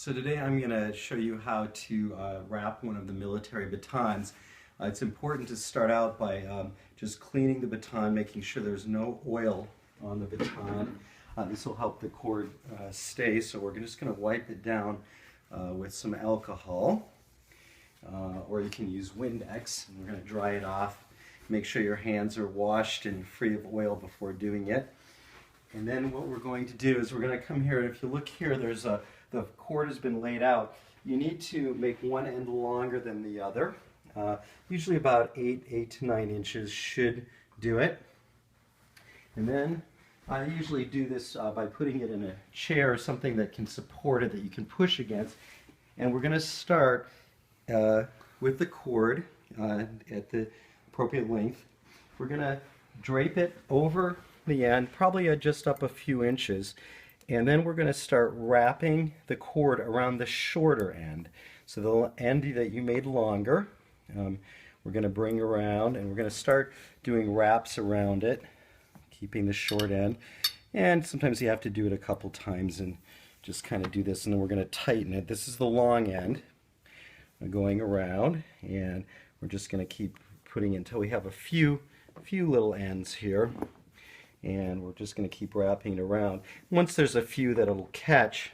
So today I'm going to show you how to wrap one of the military batons. It's important to start out by just cleaning the baton, making sure there's no oil on the baton. This will help the cord stay, so we're just going to wipe it down with some alcohol, or you can use Windex, and we're going to dry it off. Make sure your hands are washed and free of oil before doing it. And then what we're going to do is we're going to come here, and if you look here, there's the cord has been laid out. You need to make one end longer than the other. Usually about 8 to 9 inches should do it. And then I usually do this by putting it in a chair or something that can support it, that you can push against. And we're going to start with the cord at the appropriate length. We're going to drape it over the end, probably just up a few inches, and then we're going to start wrapping the cord around the shorter end. So the end that you made longer, we're going to bring around, and we're going to start doing wraps around it, keeping the short end. And sometimes you have to do it a couple times and just kind of do this, and then we're going to tighten it. This is the long end going around, and we're just going to keep putting it until we have a few little ends here. And we're just going to keep wrapping it around. Once there's a few that it'll catch,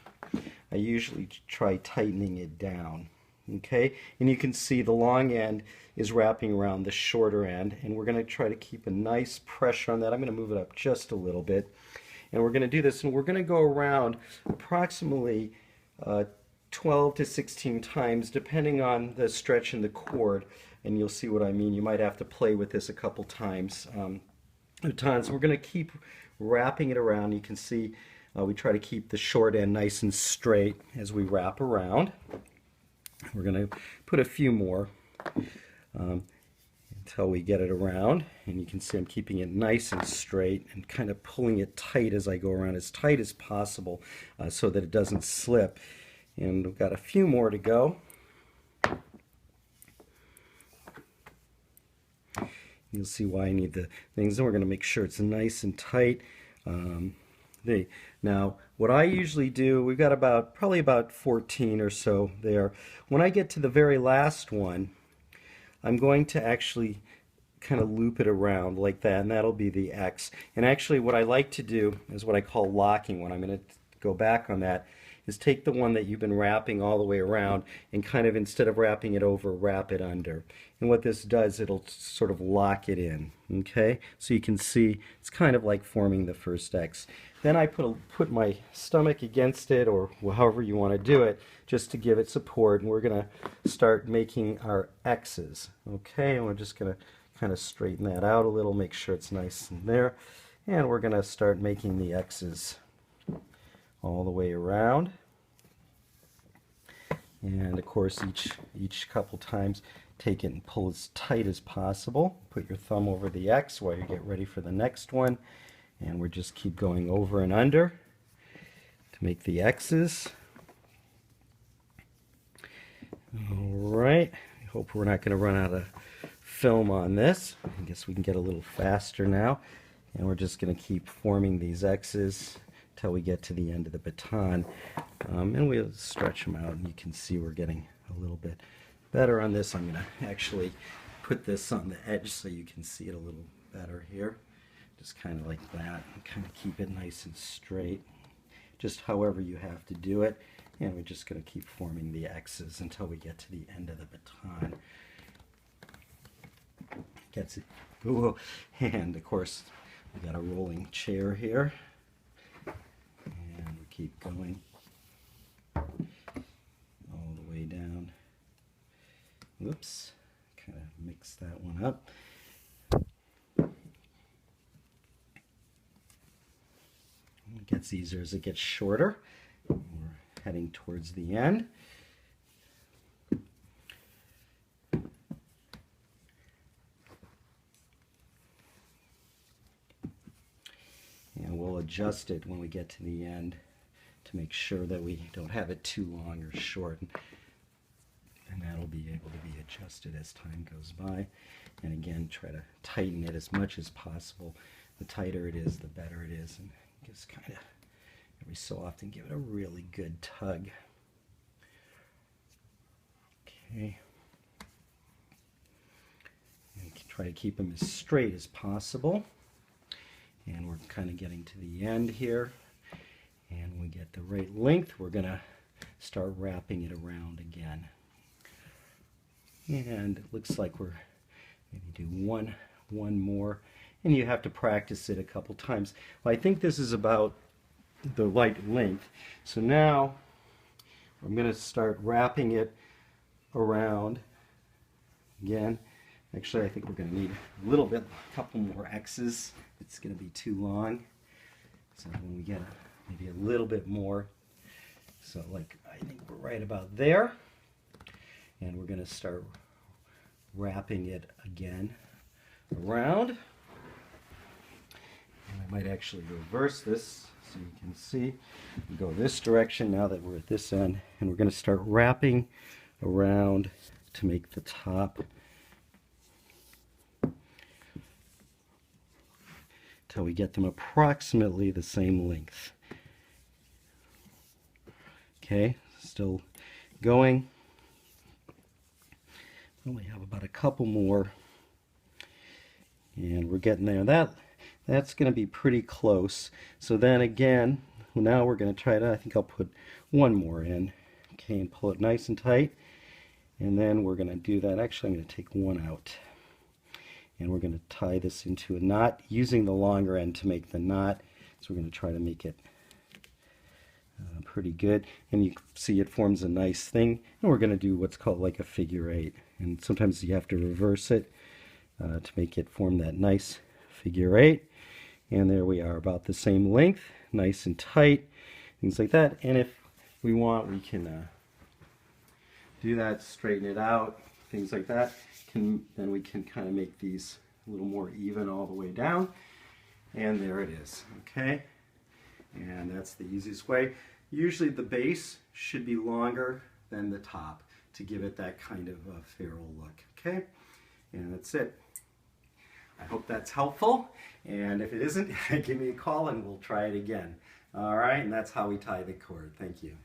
I usually try tightening it down. Okay, and you can see the long end is wrapping around the shorter end, and we're going to try to keep a nice pressure on that. I'm going to move it up just a little bit, and we're going to do this, and we're going to go around approximately 12 to 16 times, depending on the stretch in the cord, and you'll see what I mean. You might have to play with this a couple times. So we're going to keep wrapping it around. You can see we try to keep the short end nice and straight as we wrap around. We're going to put a few more until we get it around, and you can see I'm keeping it nice and straight and kind of pulling it tight as I go around, as tight as possible, so that it doesn't slip. And we've got a few more to go. You'll see why I need the things. Then we're going to make sure it's nice and tight. Now, what I usually do, we've got probably about 14 or so there. When I get to the very last one, I'm going to actually kind of loop it around like that, and that'll be the X. And actually what I like to do is what I call locking. When I'm going to go back on that, is take the one that you've been wrapping all the way around and kind of, instead of wrapping it over, wrap it under. And what this does, it'll sort of lock it in. Okay, so you can see it's kind of like forming the first X. Then I put my stomach against it, or however you want to do it, just to give it support, and we're going to start making our X's. Okay, and we're just going to kind of straighten that out a little, make sure it's nice in there, and we're going to start making the X's all the way around. And of course, each couple times, take it and pull as tight as possible. Put your thumb over the X while you get ready for the next one, and we're just keep going over and under to make the X's. Alright, I hope we're not going to run out of film on this. I guess we can get a little faster now, and we're just going to keep forming these X's until we get to the end of the baton, and we'll stretch them out, and you can see we're getting a little bit better on this. I'm going to actually put this on the edge so you can see it a little better here, just kind of like that, and kind of keep it nice and straight, just however you have to do it. And we're just going to keep forming the X's until we get to the end of the baton. Gets it. Ooh. And of course, we got a rolling chair here. And we keep going all the way down. Whoops, kind of mix that one up. It gets easier as it gets shorter. We're heading towards the end. And we'll adjust it when we get to the end to make sure that we don't have it too long or short. And that'll be able to be adjusted as time goes by. And again, try to tighten it as much as possible. The tighter it is, the better it is. And just kind of every so often give it a really good tug. Okay. And try to keep them as straight as possible. And we're kind of getting to the end here. And when we get the right length, we're going to start wrapping it around again. And it looks like we're maybe do one more. And you have to practice it a couple times. Well, I think this is about the right length. So now I'm going to start wrapping it around again. Actually, I think we're going to need a little bit, a couple more X's. It's going to be too long. So when we get maybe a little bit more, so like I think we're right about there. And we're going to start wrapping it again around. And I might actually reverse this so you can see. We go this direction now that we're at this end, and we're going to start wrapping around to make the top till we get them approximately the same length. Okay, still going. Only have about a couple more, and we're getting there. That's going to be pretty close. So then again, now we're going to try to, I think I'll put one more in, okay, and pull it nice and tight. And then we're going to do that. Actually, I'm going to take one out. And we're going to tie this into a knot using the longer end to make the knot. So we're going to try to make it pretty good. And you see it forms a nice thing. And we're going to do what's called like a figure eight. And sometimes you have to reverse it to make it form that nice figure eight. And there we are, about the same length, nice and tight, things like that. And if we want, we can do that, straighten it out, things like that. Then we can kind of make these a little more even all the way down. And there it is, okay? And that's the easiest way. Usually the base should be longer than the top to give it that kind of feral look, okay? And that's it. I hope that's helpful. And if it isn't, give me a call and we'll try it again. All right, and that's how we tie the cord. Thank you.